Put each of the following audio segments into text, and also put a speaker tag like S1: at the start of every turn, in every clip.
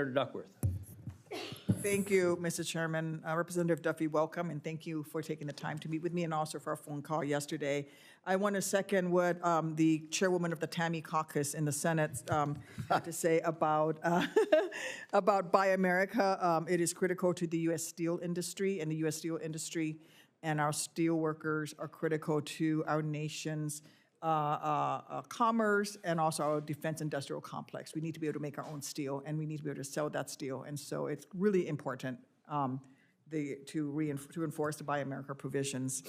S1: Senator Duckworth.
S2: Thank you, Mr. Chairman. Representative Duffy, welcome, and thank you for taking the time to meet with me and also for our phone call yesterday. I want to second what the chairwoman of the Tammy Caucus in the Senate had to say about, about Buy America. It is critical to the U.S. steel industry, and the U.S. steel industry and our steel workers are critical to our nation's commerce and also our defense industrial complex. We need to be able to make our own steel, and we need to be able to sell that steel. And so it's really important to enforce the Buy America provisions.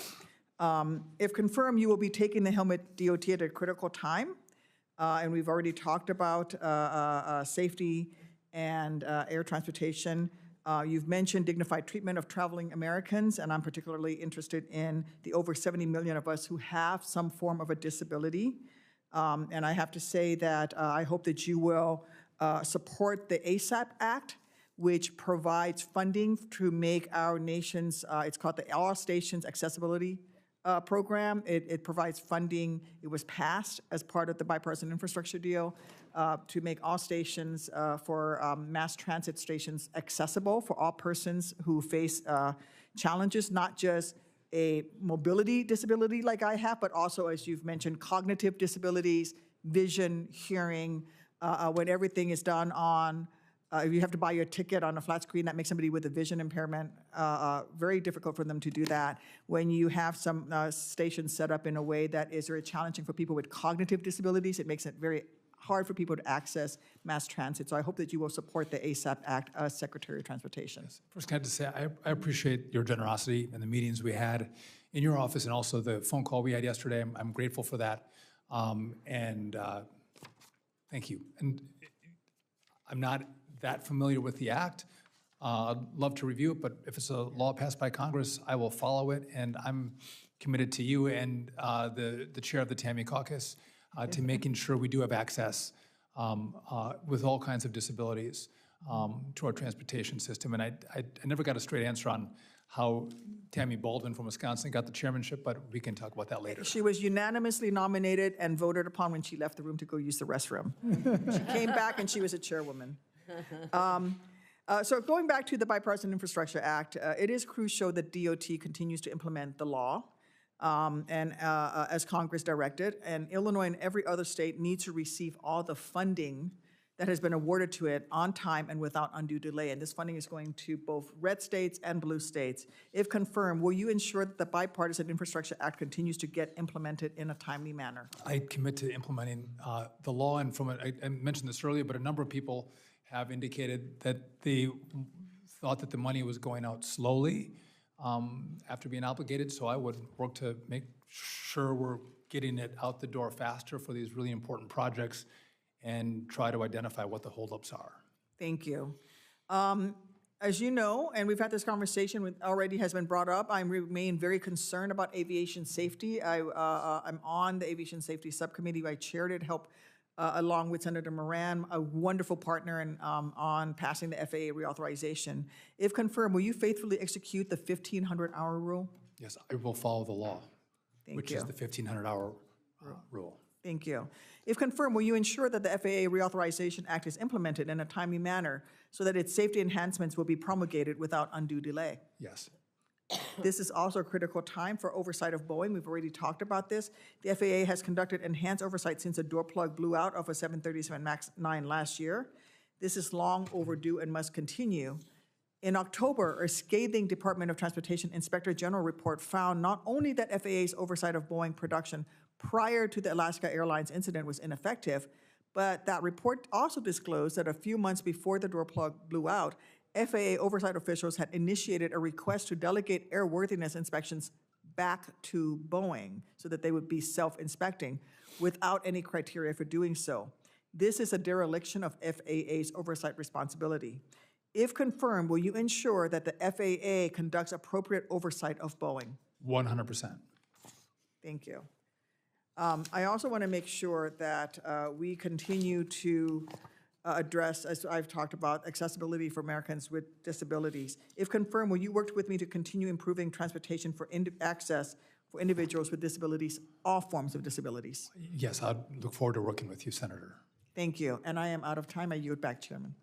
S2: If confirmed, you will be taking the helmet DOT at a critical time. And we've already talked about safety and air transportation. You've mentioned dignified treatment of traveling Americans, and I'm particularly interested in the over 70 million of us who have some form of a disability. And I have to say that I hope that you will support the ASAP Act, which provides funding to make our nation's, it's called the All Stations Accessibility Program. It provides funding. It was passed as part of the bipartisan infrastructure deal to make all stations for mass transit stations accessible for all persons who face challenges, not just a mobility disability like I have, but also, as you've mentioned, cognitive disabilities, vision, hearing, when everything is done on if you have to buy your ticket on a flat screen, that makes somebody with a vision impairment very difficult for them to do that. When you have some stations set up in a way that is very challenging for people with cognitive disabilities, it makes it very hard for people to access mass transit. So I hope that you will support the ASAP Act as Secretary of Transportation.
S3: Yes. First, I have to say, I appreciate your generosity and the meetings we had in your office and also the phone call we had yesterday. I'm grateful for that. Thank you. And I'm not that familiar with the act. I'd love to review it, but if it's a law passed by Congress, I will follow it, and I'm committed to you and the chair of the Tammy Caucus to making sure we do have access with all kinds of disabilities to our transportation system. And I never got a straight answer on how Tammy Baldwin from Wisconsin got the chairmanship, but we can talk about that later.
S2: She was unanimously nominated and voted upon when she left the room to go use the restroom. She came back and she was a chairwoman. So going back to the Bipartisan Infrastructure Act, it is crucial that DOT continues to implement the law as Congress directed, and Illinois and every other state needs to receive all the funding that has been awarded to it on time and without undue delay. And this funding is going to both red states and blue states. If confirmed, will you ensure that the Bipartisan Infrastructure Act continues to get implemented in a timely manner?
S3: I commit to implementing the law, and I mentioned this earlier, but a number of people have indicated that they thought that the money was going out slowly after being obligated, so I would work to make sure we're getting it out the door faster for these really important projects and try to identify what the holdups are.
S2: Thank you. As you know, and we've had this conversation already has been brought up, I remain very concerned about aviation safety. I'm on the Aviation Safety Subcommittee. I chaired it, helped along with Senator Moran, a wonderful partner on passing the FAA reauthorization. If confirmed, will you faithfully execute the 1,500-hour rule?
S3: Yes, I will follow the law, which is the 1,500-hour rule.
S2: Thank you. If confirmed, will you ensure that the FAA Reauthorization Act is implemented in a timely manner so that its safety enhancements will be promulgated without undue delay?
S3: Yes.
S2: This is also a critical time for oversight of Boeing. We've already talked about this. The FAA has conducted enhanced oversight since a door plug blew out of a 737 MAX 9 last year. This is long overdue and must continue. In October, a scathing Department of Transportation Inspector General report found not only that FAA's oversight of Boeing production prior to the Alaska Airlines incident was ineffective, but that report also disclosed that a few months before the door plug blew out, FAA oversight officials had initiated a request to delegate airworthiness inspections back to Boeing so that they would be self-inspecting without any criteria for doing so. This is a dereliction of FAA's oversight responsibility. If confirmed, will you ensure that the FAA conducts appropriate oversight of Boeing?
S3: 100%.
S2: Thank you. I also want to make sure that we continue to address, as I've talked about, accessibility for Americans with disabilities. If confirmed, will you work with me to continue improving transportation for access for individuals with disabilities, all forms of disabilities?
S3: Yes, I look forward to working with you, Senator.
S2: Thank you. And I am out of time. I yield back, Chairman.